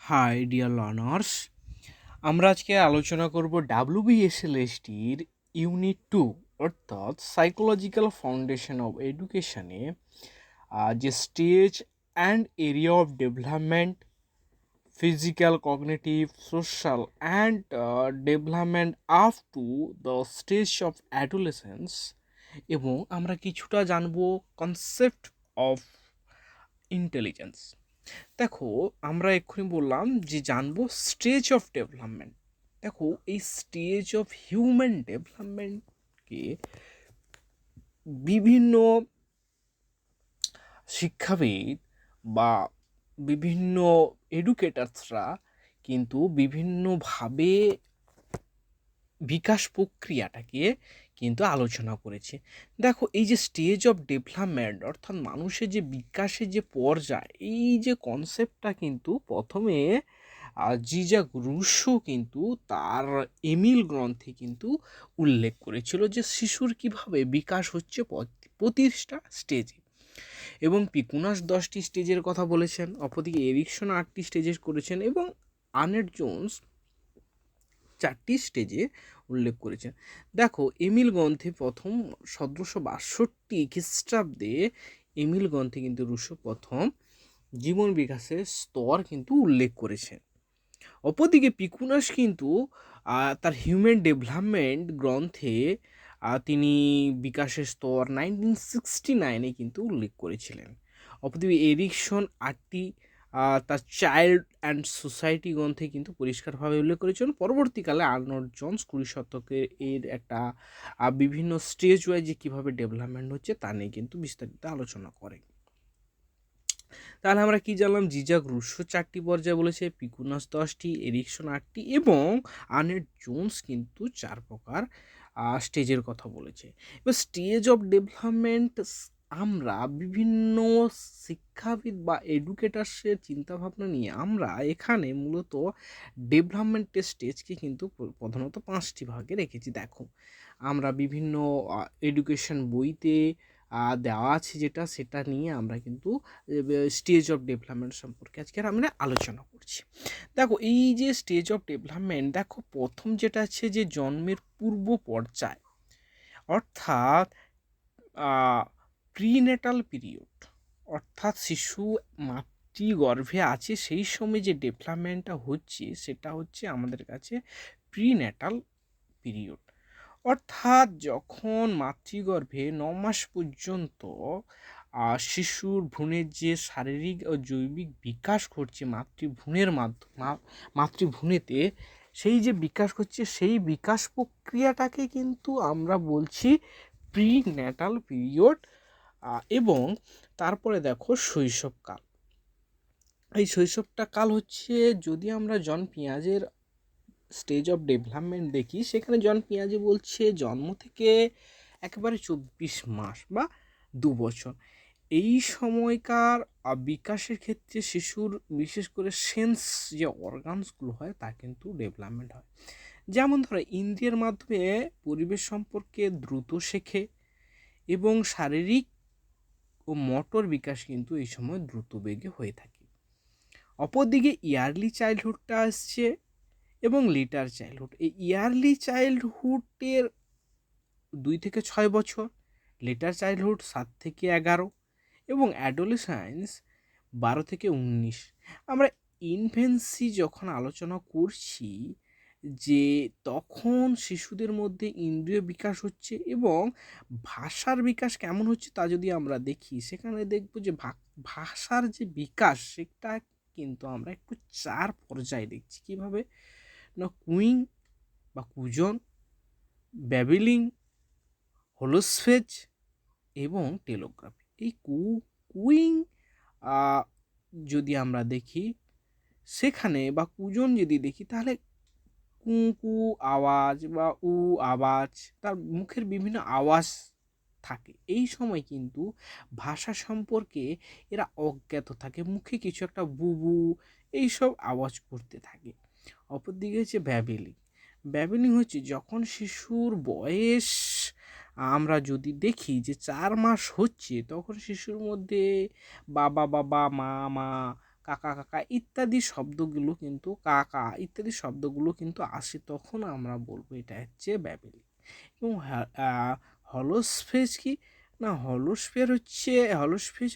High dear learners, আমরা আজকে আলোচনা করব ডাব্লিউবিএসএলএসটির ইউনিট 2 অর্থাৎ সাইকোলজিক্যাল ফাউন্ডেশন অফ এডুকেশনে যে stage and area of development, physical, cognitive, social and development up to the stage of adolescence, এবং আমরা কিছুটা জানবো কনসেপ্ট অফ ইন্টেলিজেন্স। দেখো, আমরা এক্ষুনি বললাম যে জানবো স্টেজ অফ ডেভেলপমেন্ট। দেখো, এই স্টেজ অফ হিউম্যান ডেভেলপমেন্টকে বিভিন্ন শিক্ষাবিদ বা বিভিন্ন এডুকেটার্সরা কিন্তু বিভিন্নভাবে বিকাশ প্রক্রিয়াটাকে কিন্তু আলোচনা করেছে। দেখো, এই যে স্টেজ অফ ডেভেলপমেন্ট অর্থাৎ মানুষের যে বিকাশের যে পর্যায়, এই যে কনসেপ্টটা কিন্তু প্রথমে জিজাক রুশো কিন্তু তার এমিল গ্রন্থে কিন্তু উল্লেখ করেছিল যে শিশুর কিভাবে বিকাশ হচ্ছে প্রতিটা স্টেজে, এবং পিকুনাস 10টি স্টেজের কথা বলেছেন, অপরদিকে এরিকসন 8টি স্টেজেস করেছেন, এবং আর্নেট জোন্স 4টি স্টেজে উল্লেখ করেছেন। দেখো, এমিল গ্রন্থে প্রথম 1762 খ্রিস্টাব্দে এমিল গ্রন্থে কিন্তু রুশো প্রথম জীবন বিকাশের স্তর কিন্তু উল্লেখ করেছেন। অপরদিকে পিকুনাস কিন্তু তার হিউম্যান ডেভেলপমেন্ট গ্রন্থে তিনি বিকাশের স্তর 1969-এ কিন্তু উল্লেখ করেছিলেন। অপরদিকে এরিকসন 8টি তার চাইল্ড অ্যান্ড সোসাইটি গ্রন্থে কিন্তু পরিষ্কারভাবে উল্লেখ করেছেন। পরবর্তীকালে আর্নল্ড জোন্স 20 শতকের এর একটা বিভিন্ন স্টেজ ওয়াইজ যে কীভাবে ডেভেলপমেন্ট হচ্ছে তা নিয়ে কিন্তু বিস্তারিত আলোচনা করে। তাহলে আমরা কি জানলাম? জিজাক রুশো 4টি পর্যায়ে বলেছে, পিকুনাস 10টি, এরিকসন 8টি, এবং আর্নেট জোন্স কিন্তু 4 প্রকার স্টেজের কথা বলেছে। এবার স্টেজ অফ ডেভেলপমেন্ট আমরা বিভিন্ন শিক্ষাবিদ বা এডুকেটার্সের চিন্তাভাবনা নিয়ে আমরা এখানে মূলত ডেভেলপমেন্টের স্টেজকে কিন্তু প্রধানত 5টি ভাগে রেখেছি। দেখো, আমরা বিভিন্ন এডুকেশন বইতে দেওয়া আছে যেটা, সেটা নিয়ে আমরা কিন্তু স্টেজ অফ ডেভেলপমেন্ট সম্পর্কে আজকে আমরা আলোচনা করছি। দেখো, এই যে স্টেজ অফ ডেভেলপমেন্ট, দেখো প্রথম যেটা আছে যে জন্মের পূর্ব পর্যায়, অর্থাৎ প্রিনেটাল পিরিয়ড, অর্থাৎ শিশু মাতৃগর্ভে আছে সেই সময় যে ডেভেলপমেন্টটা হচ্ছে সেটা হচ্ছে আমাদের কাছে প্রিনেটাল পিরিয়ড। অর্থাৎ যখন মাতৃগর্ভে 9 মাস পর্যন্ত শিশুর ভ্রূণের যে শারীরিক ও জৈবিক বিকাশ ঘটছে মাতৃভ্রূণের মাধ্যমে, মাতৃভ্রূণেতে সেই যে বিকাশ হচ্ছে সেই বিকাশ প্রক্রিয়াটাকে কিন্তু আমরা বলছি প্রিন্যাটাল পিরিয়ড। এবং তারপরে দেখো শৈশবকাল। এই শৈশবটা কাল হচ্ছে, যদি আমরা জন পিয়াজের স্টেজ অফ ডেভেলপমেন্ট দেখি, সেখানে জন পিয়াজে বলছে জন্ম থেকে একেবারে 24 মাস বা 2 বছর এই সময়কার বিকাশের ক্ষেত্রে শিশুর বিশেষ করে সেন্স যে অর্গানসগুলো হয় তা কিন্তু ডেভেলপমেন্ট হয়। যেমন ধরো, ইন্দ্রিয়ের মাধ্যমে পরিবেশ সম্পর্কে দ্রুত শেখে, এবং শারীরিক ও মোটর বিকাশ কিন্তু এই সময় দ্রুত বেগে হয়ে থাকে। অপরদিকে ইয়ারলি চাইল্ডহুডটা আসছে এবং লিটার চাইল্ডহুড। এই ইয়ারলি চাইল্ডহুডের 2 থেকে 6 বছর, লিটার চাইল্ডহুড 7 থেকে 11, এবং অ্যাডোলেসেন্স 12 থেকে 19। আমরা ইনফেন্সি যখন আলোচনা করছি যে তখন শিশুদের মধ্যে ইন্দ্রিয় বিকাশ হচ্ছে এবং ভাষার বিকাশ কেমন হচ্ছে তা যদি আমরা দেখি, সেখানে দেখব যে ভাষার যে বিকাশ সেটা কিন্তু আমরা একটু 4 পর্যায়ে দেখছি। কীভাবে না, কুইং বা কুজন, ব্যাবিলিং, হোলোসফেজ এবং টেলোগ্রাফি। এই কুইং যদি আমরা দেখি সেখানে, বা কুজন যদি দেখি, তাহলে কু কু আওয়াজ বা উ আওয়াজ, তার মুখের বিভিন্ন আওয়াজ থাকে। এই সময় কিন্তু ভাষা সম্পর্কে এরা অজ্ঞাত থাকে, মুখে কিছু একটা বুবু এইসব আওয়াজ করতে থাকে। অপরদিকে হচ্ছে ব্যাবিলিং। ব্যাবিলিং হচ্ছে যখন শিশুর বয়স আমরা যদি দেখি যে 4 মাস হচ্ছে, তখন শিশুর মধ্যে বাবা বাবা, মা মা, কাকা কাকা ইত্যাদি শব্দগুলো কিন্তু কাকা ইত্যাদি শব্দগুলো কিন্তু আসে, তখন আমরা বলবো এটা হচ্ছে ব্যাবেলিং। এবং হলোস্পেস কি না, হলোস্পেস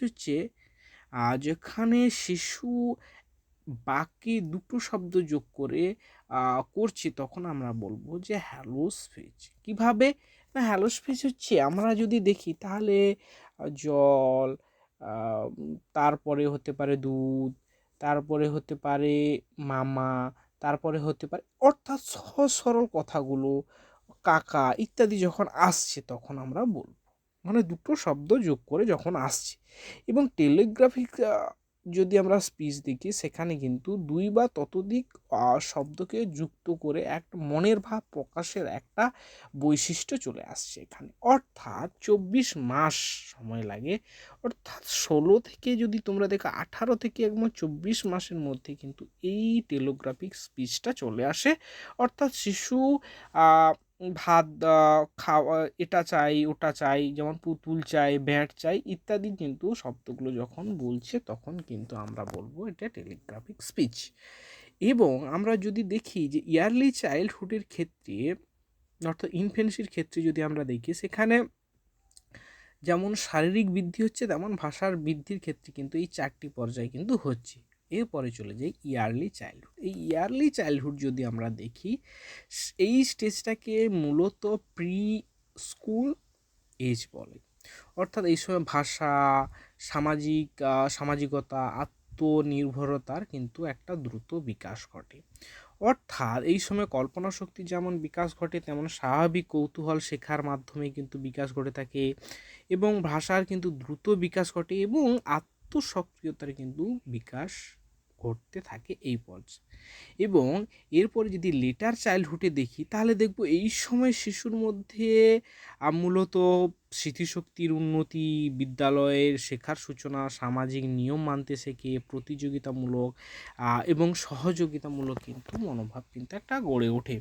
হচ্ছে যেখানে শিশু বাকি দুটো শব্দ যোগ করে করছি, তখন আমরা বলবো যে হ্যালো স্পিচ। কিভাবে না, হ্যালো স্পিচ হচ্ছে আমরা যদি দেখি তাহলে জল, তারপরে হতে পারে দুধ, তারপরে হতে পারে মামা, তারপরে হতে পারে, অর্থাৎ সহজ সরল কথাগুলো কাকা ইত্যাদি যখন আসছে তখন আমরা বলবো, মানে দুটো শব্দ যোগ করে যখন আসছে। এবং টেলিগ্রাফিক যদি আমরা স্পিচ দেখি, সেখানে কিন্তু দুই বা ততোধিক শব্দকে যুক্ত করে একটা মনের ভাব প্রকাশের একটা বৈশিষ্ট্য চলে আসছে এখানে। অর্থাৎ 24 মাস সময় লাগে, অর্থাৎ 16 থেকে যদি তোমরা দেখো 18 থেকে একদম 24 মাসের মধ্যে কিন্তু এই টেলিগ্রাফিক স্পিচটা চলে আসে। অর্থাৎ শিশু ভাত খাওয়া, এটা চাই ওটা চাই, যেমন পুতুল চাই, ব্যাট চাই ইত্যাদি কিন্তু শব্দগুলো যখন বলছে তখন কিন্তু আমরা বলবো এটা টেলিগ্রাফিক স্পিচ। এবং আমরা যদি দেখি যে ইয়ারলি চাইল্ডহুডের ক্ষেত্রে, অর্থাৎ ইনফেন্সির ক্ষেত্রে যদি আমরা দেখি, সেখানে যেমন শারীরিক বৃদ্ধি হচ্ছে তেমন ভাষার বৃদ্ধির ক্ষেত্রে কিন্তু এই 4টি পর্যায় কিন্তু হচ্ছে। এরপরে চলে যাই ইয়ারলি চাইল্ডহুড। এই ইয়ারলি চাইল্ডহুড যদি আমরা দেখি, এই স্টেজটাকে মূলত প্রি স্কুল এজ বলে। অর্থাৎ এই সময় ভাষা, সামাজিকতা, আত্মনির্ভরতার কিন্তু একটা দ্রুত বিকাশ ঘটে। অর্থাৎ এই সময় কল্পনা শক্তি যেমন বিকাশ ঘটে, তেমন স্বাভাবিক কৌতূহল শেখার মাধ্যমে কিন্তু বিকাশ ঘটে থাকে, এবং ভাষার কিন্তু দ্রুত বিকাশ ঘটে, এবং আত্মসক্রিয়তার কিন্তু বিকাশ ঘটতে থাকে এই পর্যায়ে। এবং এরপরে যদি লেটার চাইল্ডহুডে দেখি, তাহলে দেখব এই সময় শিশুর মধ্যে মূলত স্মৃতিশক্তির উন্নতি, বিদ্যালয়ের শেখার সূচনা, সামাজিক নিয়ম মানতে শেখে, প্রতিযোগিতামূলক এবং সহযোগিতামূলক কিন্তু মনোভাব কিন্তু একটা গড়ে ওঠে।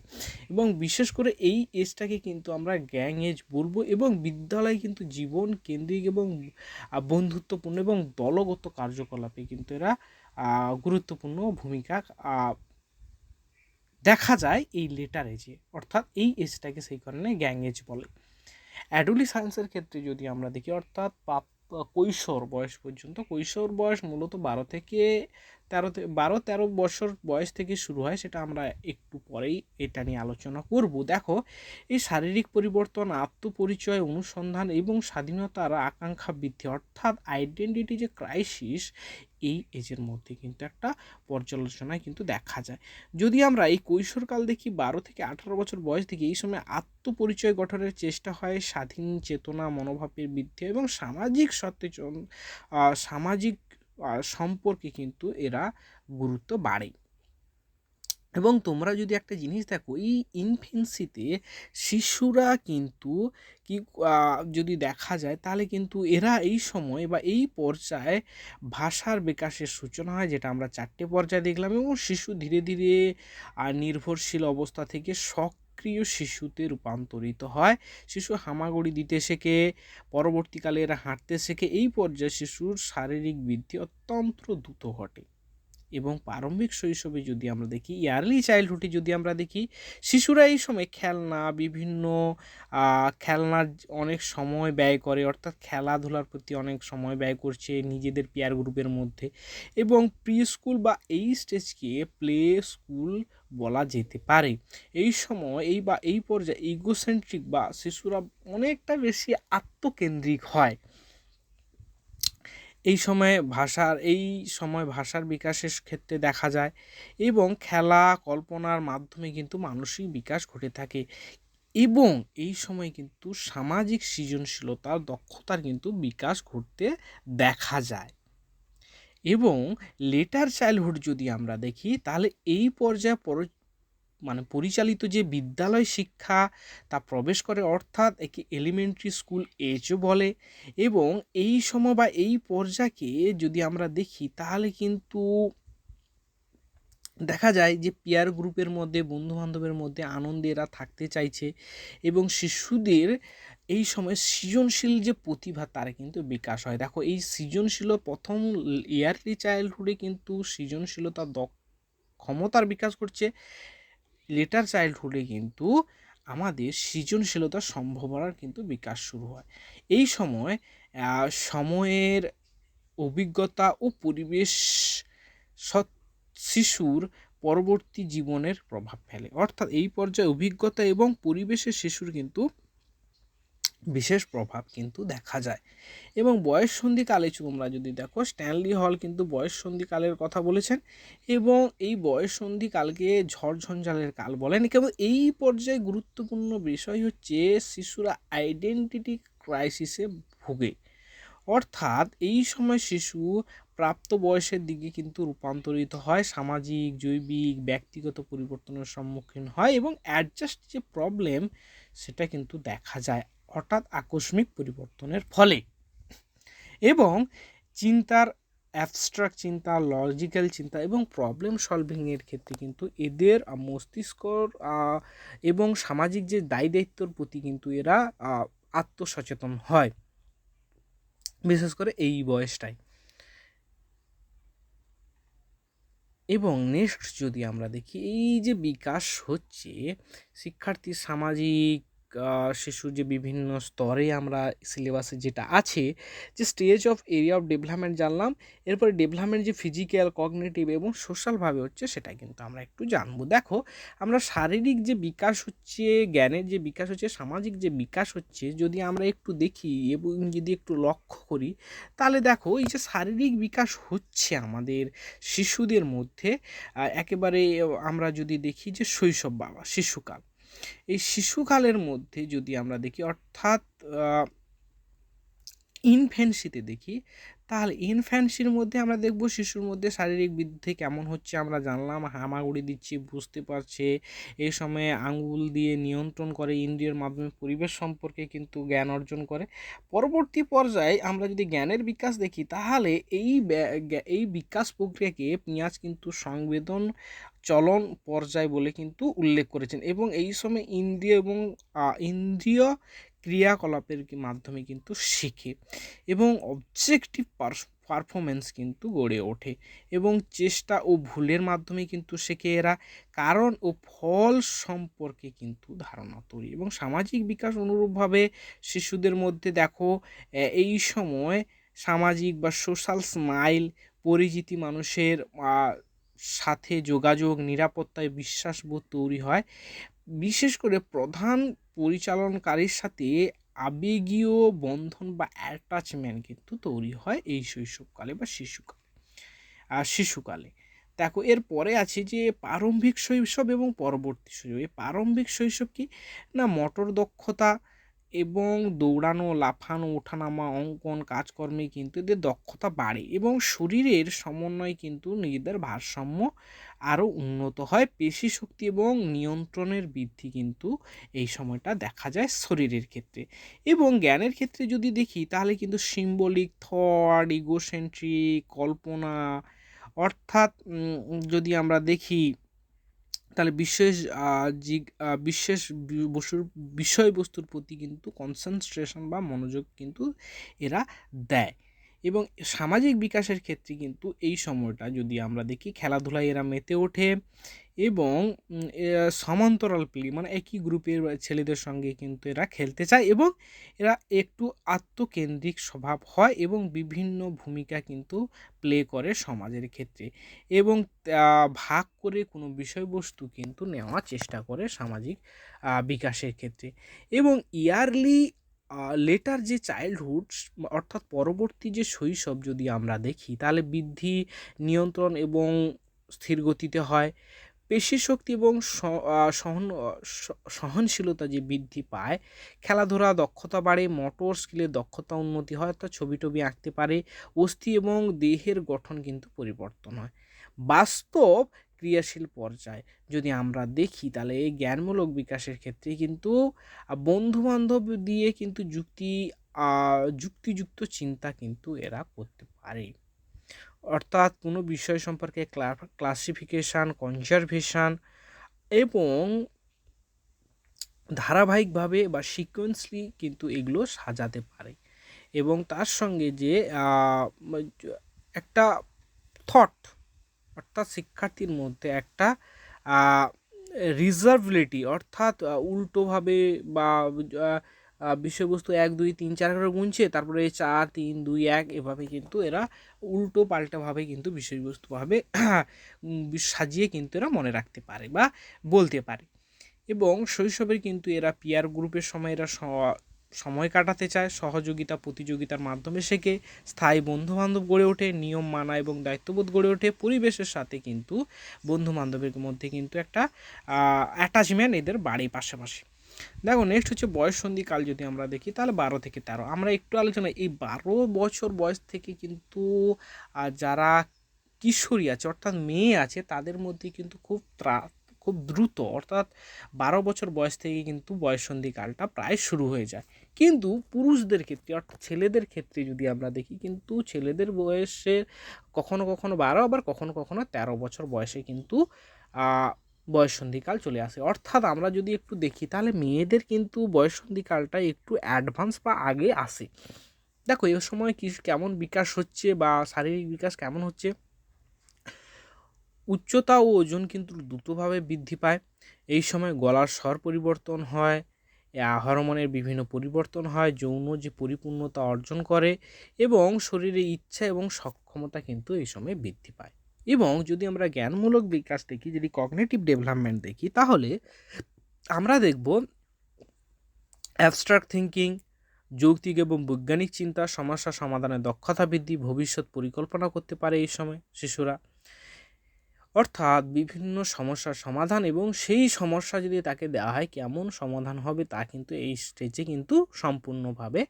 এবং বিশেষ করে এই এজটাকে কিন্তু আমরা গ্যাং এজ বলবো। এবং বিদ্যালয় কিন্তু জীবন কেন্দ্রিক এবং বন্ধুত্বপূর্ণ এবং দলগত কার্যকলাপে কিন্তু এরা গুরুত্বপূর্ণ ভূমিকা দেখা যায় এই লেটার এজে, অর্থাৎ এই এজটাকে সেই কারণে গ্যাং এজ বলে। অ্যাডোলেসেন্সের ক্ষেত্রে যদি আমরা দেখি, অর্থাৎ কৈশোর বয়স পর্যন্ত, কৈশোর বয়স মূলত 12-13 বছর বয়স থেকে শুরু হয়, সেটা আমরা একটু পরেই এটা নিয়ে আলোচনা করব। দেখো, এই শারীরিক পরিবর্তন, আত্মপরিচয়, অনুসন্ধান এবং স্বাধীনতার আকাঙ্ক্ষা বৃদ্ধি, অর্থাৎ আইডেন্টিটি যে ক্রাইসিস, এই এজের মধ্যে কিন্তু একটা পর্যালোচনায় কিন্তু দেখা যায়। যদি আমরা এই কৈশোরকাল দেখি, 12-18 বছর বয়স থেকে, এই সময় আত্মপরিচয় গঠনের চেষ্টা হয়, স্বাধীন চেতনা মনোভাবের বৃদ্ধি এবং সামাজিক সামাজিক সম্পর্কে কিন্তু এরা গুরুত্ব বাড়ে। এবং তোমরা যদি একটা জিনিস দেখো, এই ইনফেন্সিতে শিশুরা কিন্তু কি যদি দেখা যায়, তাহলে কিন্তু এরা এই সময় বা এই পর্যায়ে ভাষার বিকাশের সূচনা হয়, যেটা আমরা 4টে পর্যায়ে দেখলাম। এবং শিশু ধীরে ধীরে নির্ভরশীল অবস্থা থেকে সক্রিয় শিশুতে রূপান্তরিত হয়। শিশু হামাগুড়ি দিতে শেখে, পরবর্তীকালে এরা হাঁটতে শেখে। এই পর্যায়ে শিশুর শারীরিক বৃদ্ধি অত্যন্ত দ্রুত ঘটে। এবং প্রারম্ভিক শৈশবে যদি আমরা দেখি, ইয়ারলি চাইল্ডহুডে যদি আমরা দেখি, শিশুরা এই সময় বিভিন্ন খেলনার অনেক সময় ব্যয় করে, অর্থাৎ খেলাধুলার প্রতি অনেক সময় ব্যয় করছে নিজেদের পিয়ার গ্রুপের মধ্যে। এবং প্রি স্কুল বা এই স্টেজকে প্লে স্কুল বলা যেতে পারে। এই সময় এই পর্যায়ে ইগোসেন্ট্রিক বা শিশুরা অনেকটা বেশি আত্মকেন্দ্রিক হয়। এই সময় ভাষার বিকাশের ক্ষেত্রে দেখা যায়, এবং খেলা কল্পনার মাধ্যমে কিন্তু মানসিক বিকাশ ঘটে থাকে। এবং এই সময় কিন্তু সামাজিক সৃজনশীলতার দক্ষতার কিন্তু বিকাশ ঘটতে দেখা যায়। এবং লেটার চাইল্ডহুড যদি আমরা দেখি, তাহলে এই পর্যায়ে পরিচালিত যে বিদ্যালয় শিক্ষা তা প্রবেশ করে, অর্থাৎ একে এলিমেন্টারি স্কুল এজও বলে। এবং এই সময় বা এই পর্যায়কে যদি আমরা দেখি, তাহলে কিন্তু দেখা যায় যে পিয়ার গ্রুপের মধ্যে, বন্ধুবান্ধবের মধ্যে আনন্দে এরা থাকতে চাইছে এবং শিশুদের এই সময় সৃজনশীল যে প্রতিভা তার কিন্তু বিকাশ হয়। দেখো এই সৃজনশীল প্রথম ইয়ারলি চাইল্ডহুডে কিন্তু সৃজনশীলতার ক্ষমতার বিকাশ করছে। লেটার চাইল্ডহুডে কিন্তু আমাদের সৃজনশীলতার সম্ভাবনার কিন্তু বিকাশ শুরু হয়। এই সময় সময়ের অভিজ্ঞতা ও পরিবেশ শিশুর পরবর্তী জীবনের প্রভাব ফেলে। অর্থাৎ এই পর্যায়ে অভিজ্ঞতা এবং পরিবেশের শিশুর কিন্তু বিশেষ প্রভাব কিন্তু দেখা যায়। এবং বয়ঃসন্ধিকালে তোমরা যদি দেখো, স্ট্যানলি হল কিন্তু বয়ঃসন্ধিকালের কথা বলেছেন এবং এই বয়ঃসন্ধিকালকে ঝড়ঝঞ্ঝালের কাল বলেন। কেবল এই পর্যায়ে গুরুত্বপূর্ণ বিষয় হচ্ছে শিশুরা আইডেন্টিটি ক্রাইসিসে ভোগে। অর্থাৎ এই সময় শিশু প্রাপ্ত বয়সের দিকে কিন্তু রূপান্তরিত হয়, সামাজিক, জৈবিক, ব্যক্তিগত পরিবর্তনের সম্মুখীন হয় এবং অ্যাডজাস্ট যে প্রবলেম সেটা কিন্তু দেখা যায় হঠাৎ আকস্মিক পরিবর্তনের ফলে। এবং চিন্তার অ্যাবস্ট্রাক্ট চিন্তা, লজিক্যাল চিন্তা এবং প্রবলেম সলভিংয়ের ক্ষেত্রে কিন্তু এদের মস্তিষ্কর এবং সামাজিক যে দায়ী দায়িত্বর প্রতি কিন্তু এরা আত্মসচেতন হয়, বিশেষ করে এই বয়সটায়। এবং নেক্সট যদি আমরা দেখি, এই যে বিকাশ হচ্ছে শিক্ষার্থীর সামাজিক শিশুর যে বিভিন্ন স্তরে আমরা সিলেবাসে যেটা আছে যে stage of area of development জানলাম, এরপরে ডেভেলপমেন্ট যে ফিজিক্যাল, কগনিটিভ এবং সোশ্যালভাবে হচ্ছে সেটা কিন্তু আমরা একটু জানবো। দেখো আমরা শারীরিক যে বিকাশ হচ্ছে, জ্ঞানের যে বিকাশ হচ্ছে, সামাজিক যে বিকাশ হচ্ছে, যদি আমরা একটু দেখি এবং যদি একটু লক্ষ্য করি তাহলে দেখো এই যে শারীরিক বিকাশ হচ্ছে আমাদের শিশুদের মধ্যে একেবারে আমরা যদি দেখি যে শৈশব বা শিশুকাল, এই শিশুকালের মধ্যে যদি আমরা দেখি অর্থাৎ ইনফ্যান্সিতে দেখি, তাহলে ইনফ্যান্সির মধ্যে আমরা দেখব শিশুর মধ্যে শারীরিক বৃদ্ধি কেমন হচ্ছে আমরা জানলাম, হামাগুড়ি দিচ্ছে, বুঝতে পারছে, এই সময়ে আঙ্গুল দিয়ে নিয়ন্ত্রণ করে, ইন্দ্রিয়ের মাধ্যমে পরিবেশ সম্পর্কে কিন্তু জ্ঞান অর্জন করে। পরবর্তী পর্যায়ে আমরা যদি জ্ঞানের বিকাশ দেখি তাহলে এই বিকাশ প্রক্রিয়াকে পিঁয়াজ কিন্তু সংবেদন চলন পর্যায় বলে কিন্তু উল্লেখ করেছেন এবং এই সময় ইন্দ্রিয় ক্রিয়াকলাপের মাধ্যমে কিন্তু শিখে এবং অবজেক্টিভ পারফরমেন্স কিন্তু গড়ে ওঠে এবং চেষ্টা ও ভুলের মাধ্যমে কিন্তু শেখে এরা, কারণ ও ফল সম্পর্কে কিন্তু ধারণা তৈরি। এবং সামাজিক বিকাশ অনুরূপভাবে শিশুদের মধ্যে দেখো এই সময় সামাজিক বা সোশ্যাল স্মাইল, পরিচিতি, মানুষের সাথে যোগাযোগ, নিরাপত্তায় বিশ্বাসবোধ তৈরি হয়। বিশেষ করে প্রধান পরিচালনকারীর সাথে আবেগীয় বন্ধন বা অ্যাটাচমেন্ট কিন্তু তৈরি হয় এই শৈশবকালে বা শিশুকালে। দেখো এর পরে আছে যে প্রারম্ভিক শৈশব এবং পরবর্তী শৈশব। এই প্রারম্ভিক শৈশব কি না, মোটর দক্ষতা এবং দৌড়ানো, লাফানো, ওঠানামা, অঙ্কন, কাজকর্মে কিন্তু এদের দক্ষতা বাড়ে এবং শরীরের সমন্বয় কিন্তু নিজেদের ভারসাম্য আরও উন্নত হয়। পেশি শক্তি এবং নিয়ন্ত্রণের বৃদ্ধি কিন্তু এই সময়টা দেখা যায় শরীরের ক্ষেত্রে। এবং জ্ঞানের ক্ষেত্রে যদি দেখি তাহলে কিন্তু সিম্বলিক থট, ইগোসেন্ট্রিক কল্পনা, অর্থাৎ যদি আমরা দেখি তাহলে বিশেষ বিষয়বস্তুর প্রতি কিন্তু কনসেন্ট্রেশন বা মনোযোগ কিন্তু এরা দেয়। এবং সামাজিক বিকাশের ক্ষেত্রে কিন্তু এই সময়টা যদি আমরা দেখি খেলাধুলায় এরা মেতে ওঠে এবং সমান্তরাল প্লে মানে একই গ্রুপের ছেলেদের সঙ্গে কিন্তু এরা খেলতে চায় এবং এরা একটু আত্মকেন্দ্রিক স্বভাব হয় এবং বিভিন্ন ভূমিকা কিন্তু প্লে করে সমাজের ক্ষেত্রে এবং ভাগ করে কোনো বিষয়বস্তু কিন্তু নেওয়ার চেষ্টা করে সামাজিক বিকাশের ক্ষেত্রে। এবং ইয়ারলি লেটার যে চাইল্ডহুড অর্থাৎ পরবর্তী যে শৈশব যদি আমরা দেখি তাহলে বৃদ্ধি, নিয়ন্ত্রণ এবং স্থির গতিতে হয়। পেশি শক্তি এবং সহনশীলতা যে বৃদ্ধি পায়, খেলাধুলা দক্ষতা বাড়ে, মোটর স্কিলের দক্ষতা উন্নতি হয়, অর্থাৎ ছবি টবি আঁকতে পারে, অস্থি এবং দেহের গঠন কিন্তু পরিবর্তন হয়। বাস্তব ক্রিয়াশীল পর্যায় যদি আমরা দেখি তাহলে এই জ্ঞানমূলক বিকাশের ক্ষেত্রে কিন্তু বন্ধুবান্ধব দিয়ে কিন্তু যুক্তিযুক্ত চিন্তা কিন্তু এরা করতে পারে। অর্থাৎ কোনো বিষয় সম্পর্কে ক্লাসিফিকেশান, কনজারভেশন এবং ধারাবাহিকভাবে বা সিকোয়েন্সলি কিন্তু এগুলো সাজাতে পারে। এবং তার সঙ্গে যে একটা থট, অর্থাৎ শিক্ষার্থীর মধ্যে একটা রিজার্ভবিলিটি, অর্থাৎ উল্টোভাবে বা বিষয়বস্তু 1 2 3 4 করে গুনছে, তারপরে 4 3 2 1 এভাবে কিন্তু এরা উল্টো পাল্টাভাবে কিন্তু বিষয়বস্তুভাবে সাজিয়ে কিন্তু এরা মনে রাখতে পারে বা বলতে পারে। এবং শৈশবের কিন্তু এরা পিয়ার গ্রুপের সময় এরা সময় কাটাতে চায়, সহযোগিতা প্রতিযোগিতার মাধ্যমে শেখে, স্থায়ী বন্ধুবান্ধব গড়ে ওঠে, নিয়ম মানা এবং দায়িত্ববোধ গড়ে ওঠে, পরিবেশের সাথে কিন্তু বন্ধুবান্ধবের মধ্যে কিন্তু একটা অ্যাটাচমেন্ট এদের বাড়ে পাশাপাশি। দেখো নেক্সট হচ্ছে বয়ঃসন্ধিকাল যদি আমরা দেখি তাহলে 12 থেকে 13 আমরা একটু আলোচনা, এই 12 বছর বয়স থেকে কিন্তু যারা কিশোরী আছে অর্থাৎ মেয়ে আছে তাদের মধ্যে কিন্তু খুব দ্রুত, অর্থাৎ 12 বছর বয়স থেকে কিন্তু বয়ঃসন্ধিকালটা প্রায় শুরু হয়ে যায়। কিন্তু পুরুষদের ক্ষেত্রে অর্থাৎ ছেলেদের ক্ষেত্রে যদি আমরা দেখি, কিন্তু ছেলেদের বয়সের কখনো কখনো 12 আবার কখনো কখনো 13 বছর বয়সে কিন্তু বয়ঃসন্ধিকাল চলে আসে। অর্থাৎ আমরা যদি একটু দেখি তাহলে মেয়েদের কিন্তু বয়ঃসন্ধিকালটা একটু অ্যাডভান্স বা আগে আসে। দেখো এই সময় কেমন বিকাশ হচ্ছে বা শারীরিক বিকাশ কেমন হচ্ছে, উচ্চতা ও ওজন কিন্তু দ্রুতভাবে বৃদ্ধি পায়। এই সময় গলার স্বর পরিবর্তন হয়, হরমোনের বিভিন্ন পরিবর্তন হয়, যৌন যে পরিপূর্ণতা অর্জন করে এবং শরীরে ইচ্ছা এবং সক্ষমতা কিন্তু এই সময় বৃদ্ধি পায়। এবং যদি আমরা জ্ঞানমূলক বিকাশ দেখি, যদি কগনিটিভ ডেভেলপমেন্ট দেখি, তাহলে আমরা দেখব অ্যাবস্ট্রাক্ট থিঙ্কিং, যৌক্তিক এবং বৈজ্ঞানিক চিন্তা, সমস্যা সমাধানের দক্ষতা বৃদ্ধি, ভবিষ্যৎ পরিকল্পনা করতে পারে এই সময় শিশুরা। অর্থাৎ বিভিন্ন সমস্যার সমাধান এবং সেই সমস্যা যদি তাকে দেওয়া হয় কেমন সমাধান হবে তা কিন্তু এই স্টেজে কিন্তু সম্পূর্ণভাবে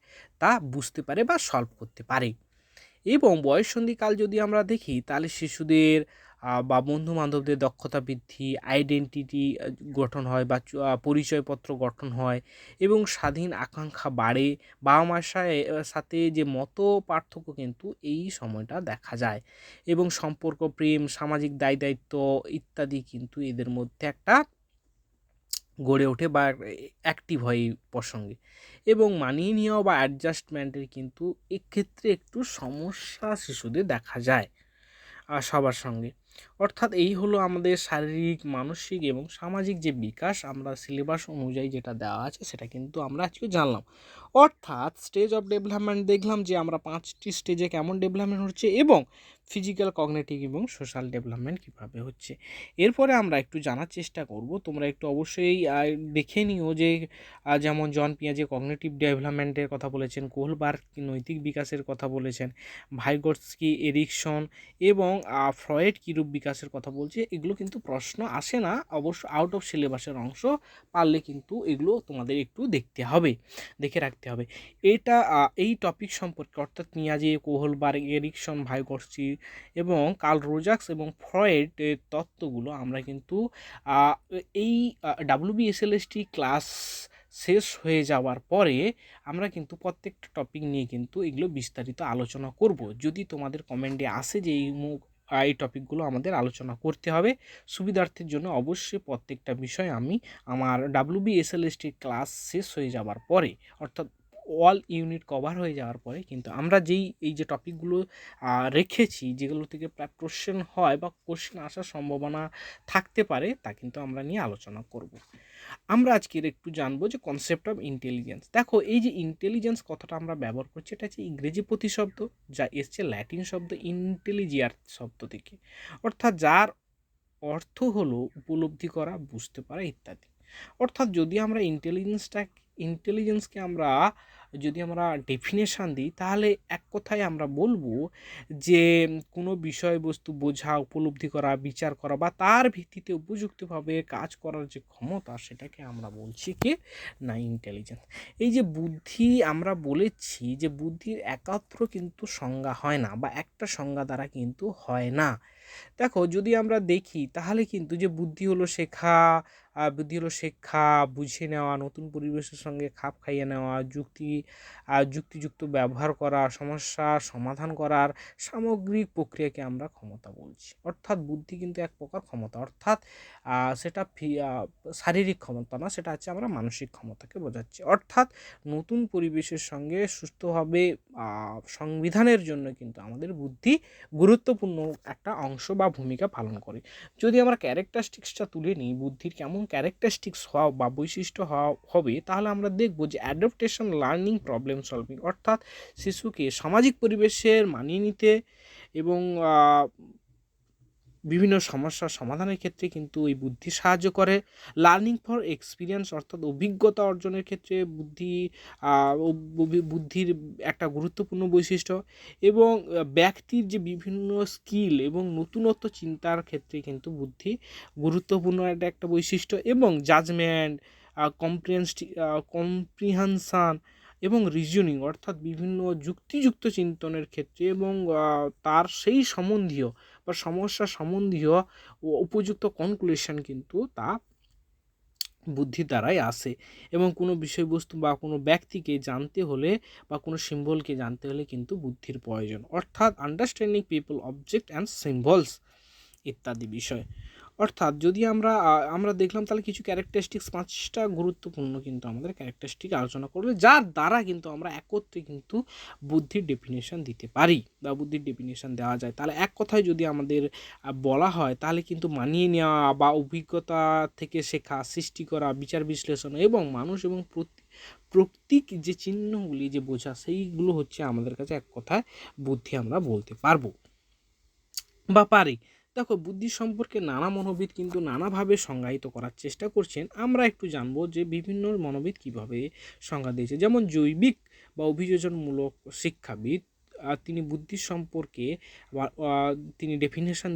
তা বুঝতে পারে বা সলভ করতে পারে। এবং বয়ঃসন্ধিকাল যদি আমরা দেখি তাহলে শিশুদের বা বন্ধু বান্ধবদের দক্ষতা বৃদ্ধি, আইডেন্টিটি গঠন হয় বা পরিচয়পত্র গঠন হয় এবং স্বাধীন আকাঙ্ক্ষা বাড়ে। বাবা মার সাথে যে মত পার্থক্য কিন্তু এই সময়টা দেখা যায় এবং সম্পর্ক, প্রেম, সামাজিক দায় দায়িত্ব ইত্যাদি কিন্তু এদের মধ্যে একটা গড়ে ওঠে বা অ্যাক্টিভ হয় এই প্রসঙ্গে। এবং মানিয়ে নেওয়া বা অ্যাডজাস্টমেন্টের কিন্তু এক্ষেত্রে একটু সমস্যা শিশুদের দেখা যায় সবার সঙ্গে। অর্থাৎ এই হলো আমাদের শারীরিক, মানসিক এবং সামাজিক যে বিকাশ আমরা সিলেবাস অনুযায়ী যেটা দেওয়া আছে সেটা কিন্তু আমরা আজকে জানলাম। অর্থাৎ স্টেজ অফ ডেভেলপমেন্ট দেখলাম যে আমরা 5টি স্টেজে কেমন ডেভেলপমেন্ট হচ্ছে এবং ফিজিক্যাল, কগনিটিভ এবং সোশ্যাল ডেভেলপমেন্ট কীভাবে হচ্ছে। এরপরে আমরা একটু জানার চেষ্টা করব, তোমরা একটু অবশ্যই দেখে নিও যে যেমন জন পিয়াজে কগনিটিভ ডেভেলপমেন্টের কথা বলেছেন, কোহলবার্গ নৈতিক বিকাশের কথা বলেছেন, ভাইগটস্কি, এরিকসন এবং ফ্রয়েড কিরূপ বিকাশের কথা বলছে। এগুলো কিন্তু প্রশ্ন আসে না, অবশ্য আউট অফ সিলেবাসের অংশ, পারলে কিন্তু এগুলো তোমাদের একটু দেখে রাখতে হবে। এই টপিক সম্পর্কে অর্থাৎ পিয়াজে, কোহলবার্গ, এরিকসন, ভাইগটস্কি এবং কার্ল রোজাক্স এবং ফ্রয়েড তত্ত্বগুলো আমরা কিন্তু এই WBSLST ক্লাস শেষ হয়ে যাওয়ার পরে আমরা কিন্তু প্রত্যেকটা টপিক নিয়ে কিন্তু এগুলো বিস্তারিত আলোচনা করব। যদি তোমাদের কমেন্টে আসে যে এই টপিকগুলো আমাদের আলোচনা করতে হবে, সুবিধার্থের জন্য অবশ্যই প্রত্যেকটা বিষয় আমি আমার WBSLST ক্লাস শেষ হয়ে যাওয়ার পরে, অর্থাৎ অল ইউনিট কভার হয়ে যাওয়ার পরে কিন্তু আমরা এই যে টপিকগুলো রেখেছি, যেগুলো থেকে প্রায় কোশ্চেন হয় বা কোশ্চেন আসার সম্ভাবনা থাকতে পারে, তা কিন্তু আমরা নিয়ে আলোচনা করব। আমরা আজকের একটু জানবো যে কনসেপ্ট অফ ইন্টেলিজেন্স। দেখো এই যে ইন্টেলিজেন্স কথাটা আমরা ব্যবহার করছি, এটা হচ্ছে ইংরেজি প্রতিশব্দ যা এসছে ল্যাটিন শব্দ ইন্টেলিজিয়ার শব্দ থেকে, অর্থাৎ যার অর্থ হলো উপলব্ধি করা, বুঝতে পারা ইত্যাদি। অর্থাৎ যদি আমরা ইন্টেলিজেন্সকে যদি আমরা ডেফিনেশান দিই তাহলে এক কথায় আমরা বলবো যে কোনো বিষয়বস্তু বোঝা, উপলব্ধি করা, বিচার করা বা তার ভিত্তিতে উপযুক্তভাবে কাজ করার যে ক্ষমতা, সেটাকে আমরা বলছি কি না ইন্টেলিজেন্স। এই যে বুদ্ধি আমরা বলেছি যে বুদ্ধির একাত্র কিন্তু সংজ্ঞা হয় না বা একটা সংজ্ঞা দ্বারা কিন্তু হয় না। দেখো যদি আমরা দেখি তাহলে কিন্তু যে বুদ্ধি হলো শেখা, বুদ্ধি হলো শিক্ষা, বুঝে নেওয়া, নতুন পরিবেশের সঙ্গে খাপ খাইয়ে নেওয়া, যুক্তিযুক্ত ব্যবহার করা, সমস্যা সমাধান করার সামগ্রিক প্রক্রিয়াকে আমরা ক্ষমতা বলছি। অর্থাৎ বুদ্ধি কিন্তু এক প্রকার ক্ষমতা, অর্থাৎ সেটা শারীরিক ক্ষমতা না, সেটা হচ্ছে আমরা মানসিক ক্ষমতাকে বোঝাচ্ছি। অর্থাৎ নতুন পরিবেশের সঙ্গে সুস্থভাবে সংবিধানের জন্য কিন্তু আমাদের বুদ্ধি গুরুত্বপূর্ণ একটা অংশ বা ভূমিকা পালন করে। যদি আমরা ক্যারেক্টারিস্টিক্সটা তুলে নিই, বুদ্ধির কেমন ক্যারেক্টারিস্টিক্স হওয়া বা বৈশিষ্ট্য হওয়া হবে, তাহলে আমরা দেখব যে অ্যাডাপ্টেশন, লার্নিং, প্রবলেম সলভিং, অর্থাৎ শিশুকে সামাজিক পরিবেশের মানিয়ে নিতে এবং বিভিন্ন সমস্যার সমাধানের ক্ষেত্রে কিন্তু এই বুদ্ধি সাহায্য করে। লার্নিং ফর এক্সপিরিয়েন্স, অর্থাৎ অভিজ্ঞতা অর্জনের ক্ষেত্রে বুদ্ধির একটা গুরুত্বপূর্ণ বৈশিষ্ট্য, এবং ব্যক্তির যে বিভিন্ন স্কিল এবং নতুনত্ব চিন্তার ক্ষেত্রে কিন্তু বুদ্ধি গুরুত্বপূর্ণ একটা বৈশিষ্ট্য, এবং জাজমেন্ট, কম্প্রিহেনশন এবং রিজনিং, অর্থাৎ বিভিন্ন যুক্তিযুক্ত চিন্তনের ক্ষেত্রে এবং তার সেই সম্বন্ধীয় বা সমস্যা সম্বন্ধীয় উপযুক্ত কনক্লুশন কিন্তু তা বুদ্ধির দ্বারাই আসে। এবং কোনো বিষয়বস্তু বা কোনো ব্যক্তিকে জানতে হলে বা কোনো সিম্বলকে জানতে হলে কিন্তু বুদ্ধির প্রয়োজন, অর্থাৎ understanding people, object and symbols ইত্যাদি বিষয়। অর্থাৎ যদি আমরা দেখলাম তাহলে কিছু ক্যারেক্টারিস্টিক্স, 5টা গুরুত্বপূর্ণ কিন্তু আমাদের ক্যারেক্টারিস্টিক আলোচনা করলে, যার দ্বারা কিন্তু আমরা একত্রে কিন্তু বুদ্ধির ডেফিনেশন দিতে পারি বা বুদ্ধির ডেফিনেশন দেওয়া যায়। তাহলে এক কথায় যদি আমাদের বলা হয়, তাহলে কিন্তু মানিয়ে নেওয়া বা অভিজ্ঞতা থেকে শেখা, সৃষ্টি করা, বিচার বিশ্লেষণ এবং মানুষ এবং প্রতীক যে চিহ্নগুলি যে বোঝা, সেইগুলো হচ্ছে আমাদের কাছে এক কথায় বুদ্ধি আমরা বলতে পারবো বা পারি। দেখো, বুদ্ধি সম্পর্কে নানা মনোবিদ কিন্তু নানাভাবে সংজ্ঞায়িত করার চেষ্টা করছেন। আমরা একটু জানবো যে বিভিন্ন মনোবিদ কিভাবে সংজ্ঞা দিয়েছে। যেমন জৈবিক বা অভিযোজনমূলক শিক্ষাবিদ, তিনি বুদ্ধি সম্পর্কে তিনি ডেফিনেশন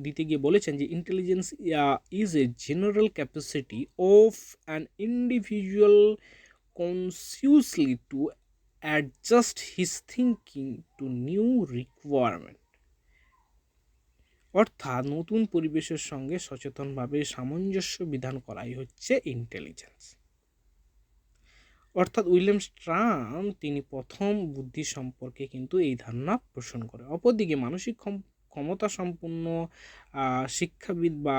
দিতে গিয়ে বলেছেন যে intelligence is a general capacity of an individual consciously to adjust his thinking two new requirement. অর্থাৎ নতুন পরিবেশের সঙ্গে সচেতনভাবে সামঞ্জস্য বিধান করাই হচ্ছে ইন্টেলিজেন্স। অর্থাৎ উইলিয়াম স্ট্রাম তিনি প্রথম বুদ্ধি সম্পর্কে কিন্তু এই ধারণা পোষণ করে। অপরদিকে মানসিক ক্ষমতা সম্পন্ন শিক্ষাবিদ বা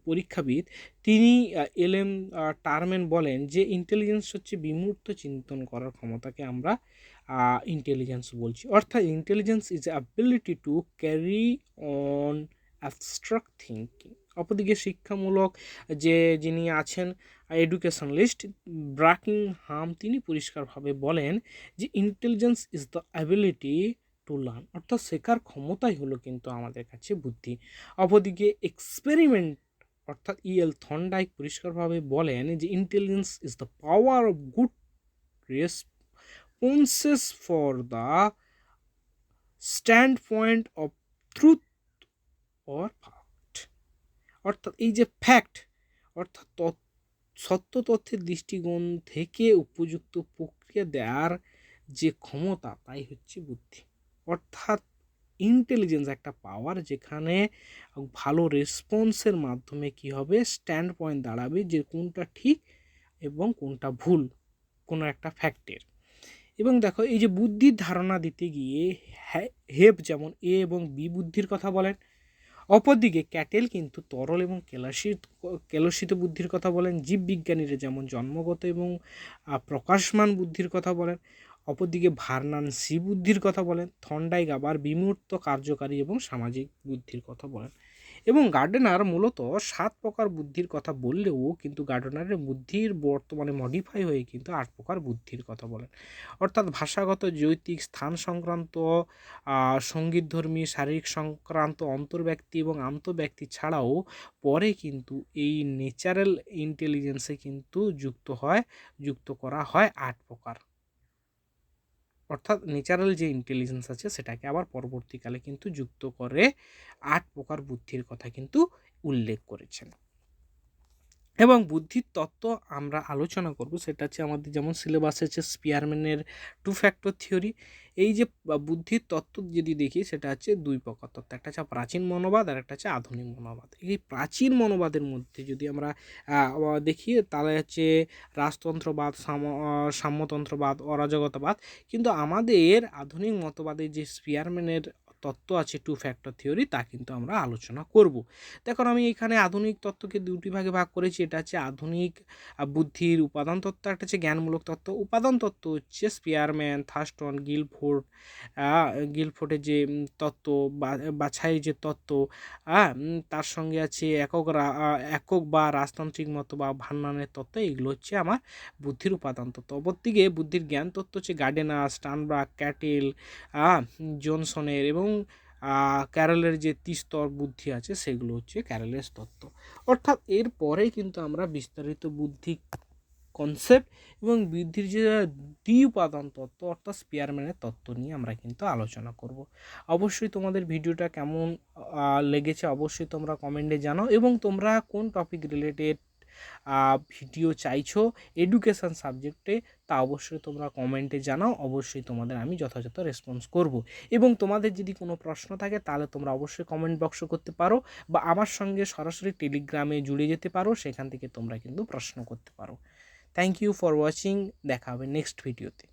পরীক্ষাবিদ, তিনি এলএম টারম্যান বলেন যে ইন্টেলিজেন্স হচ্ছে বিমূর্ত চিন্তন করার ক্ষমতাকে আমরা ইন্টেলিজেন্স বলছি। অর্থাৎ intelligence is ability to carry on abstract thinking. অপরদিকে শিক্ষামূলক যিনি আছেন এডুকেশনালিস্ট ব্রাকিংহাম, তিনি পরিষ্কারভাবে বলেন যে intelligence is the ability to learn, অর্থাৎ শেখার ক্ষমতাই হলো কিন্তু আমাদের কাছে বুদ্ধি। অপরদিকে এক্সপেরিমেন্ট অর্থাৎ ইএল থর্নডাইক পরিষ্কারভাবে বলেন যে intelligence is the power of good responses for the stand point of truth or fact. অর্থাৎ এই যে ফ্যাক্ট অর্থাৎ সত্য তথ্যের দৃষ্টিকোণ থেকে উপযুক্ত প্রক্রিয়া দেওয়ার যে ক্ষমতা, তাই হচ্ছে বুদ্ধি। অর্থাৎ ইন্টেলিজেন্স একটা পাওয়ার যেখানে ভালো রেসপন্সের মাধ্যমে কি হবে, স্ট্যান্ড পয়েন্ট দাঁড়াবে যে কোনটা ঠিক এবং কোনটা ভুল কোনো একটা ফ্যাক্টের। এবং দেখো, এই যে বুদ্ধির ধারণা দিতে গিয়ে হেব যেমন এ এবং বি বুদ্ধির কথা বলেন, অপরদিকে ক্যাটেল কিন্তু তরল এবং কেলসিত বুদ্ধির কথা বলেন। জীববিজ্ঞানীরা যেমন জন্মগত এবং প্রকাশমান বুদ্ধির কথা বলেন। অপরদিকে ভার্নান সি বুদ্ধির কথা বলেন। থর্নডাইক আবার বিমূর্ত, কার্যকারী এবং সামাজিক বুদ্ধির কথা বলেন। এবং গার্ডেনার মূলত 7 প্রকার বুদ্ধির কথা বললেও কিন্তু গার্ডেনারের বুদ্ধির বর্তমানে মডিফাই হয়ে কিন্তু 8 প্রকার বুদ্ধির কথা বলেন। অর্থাৎ ভাষাগত, যৌক্তিক, স্থান সংক্রান্ত, সঙ্গীতধর্মী, শারীরিক সংক্রান্ত, অন্তর্ব্যক্তি এবং আন্তঃব্যক্তি ছাড়াও পরে কিন্তু এই ন্যাচারাল ইন্টেলিজেন্সে কিন্তু যুক্ত করা হয় 8 প্রকার। অর্থাৎ ন্যাচারাল যে ইন্টেলিজেন্স আছে সেটাকে আবার পরবর্তীকালে কিন্তু যুক্ত করে 8 প্রকার বুদ্ধির কথা কিন্তু উল্লেখ করেছেন। এবং বুদ্ধির তত্ত্ব আমরা আলোচনা করব, সেটা হচ্ছে আমাদের যেমন সিলেবাসে হচ্ছে স্পিয়ারম্যানের টু ফ্যাক্টর থিওরি। এই যে বুদ্ধির তত্ত্ব যদি দেখি, সেটা হচ্ছে দুই প্রকার তত্ত্ব, একটা হচ্ছে প্রাচীন মনোবাদ আর একটা হচ্ছে আধুনিক মনোবাদ। এই প্রাচীন মনোবাদের মধ্যে যদি আমরা দেখি, তাহলে হচ্ছে রাজতন্ত্রবাদ, সাম্যতন্ত্রবাদ, অরাজকতাবাদ। কিন্তু আমাদের আধুনিক মতবাদের যে স্পিয়ারম্যানের তত্ত্ব আছে টু ফ্যাক্টর থিওরি, তা কিন্তু আমরা আলোচনা করব। দেখুন, আমি এখানে আধুনিক তত্ত্বকে দুটি ভাগে ভাগ করেছি। এটা হচ্ছে আধুনিক বুদ্ধির উপাদান তত্ত্ব, একটা হচ্ছে জ্ঞানমূলক তত্ত্ব। উপাদান তত্ত্ব হচ্ছে স্পিয়ারম্যান, থার্স্টন, গিলফোর্টের যে তত্ত্ব, বাছাইয়ের যে তত্ত্ব, তার সঙ্গে আছে একক বা রাজতান্ত্রিক মত বা ভান্নানের তত্ত্ব। এগুলো হচ্ছে আমার বুদ্ধির উপাদান তত্ত্ব। অপরদিকে বুদ্ধির জ্ঞান তত্ত্ব হচ্ছে গার্ডেনার, স্টানবার্গ, ক্যাটেল, জনসনের এবং ক্যারলের যে ত্রিস্তর বুদ্ধি আছে, সেগুলো হচ্ছে ক্যারলের তত্ত্ব। অর্থাৎ এর পরে কিন্তু আমরা বিস্তারিত বুদ্ধি কনসেপ্ট এবং বুদ্ধির যে দ্বি উপাদান তত্ত্ব অর্থাৎ স্পিয়ারম্যানের তত্ত্ব নিয়ে আমরা কিন্তু আলোচনা করব। অবশ্যই তোমাদের ভিডিওটা কেমন লেগেছে অবশ্যই তোমরা কমেন্টে জানাও, এবং তোমরা কোন টপিক রিলেটেড ভিডিও চাইছো এডুকেশান সাবজেক্টে, তা অবশ্যই তোমরা কমেন্টে জানাও। অবশ্যই তোমাদের আমি যথাযথ রেসপন্স করব। এবং তোমাদের যদি কোনো প্রশ্ন থাকে, তাহলে তোমরা অবশ্যই কমেন্ট বক্স করতে পারো, বা আমার সঙ্গে সরাসরি টেলিগ্রামে জুড়ে যেতে পারো, সেখান থেকে তোমরা কিন্তু প্রশ্ন করতে পারো। Thank you for watching. দেখা হবে নেক্সট ভিডিওতে।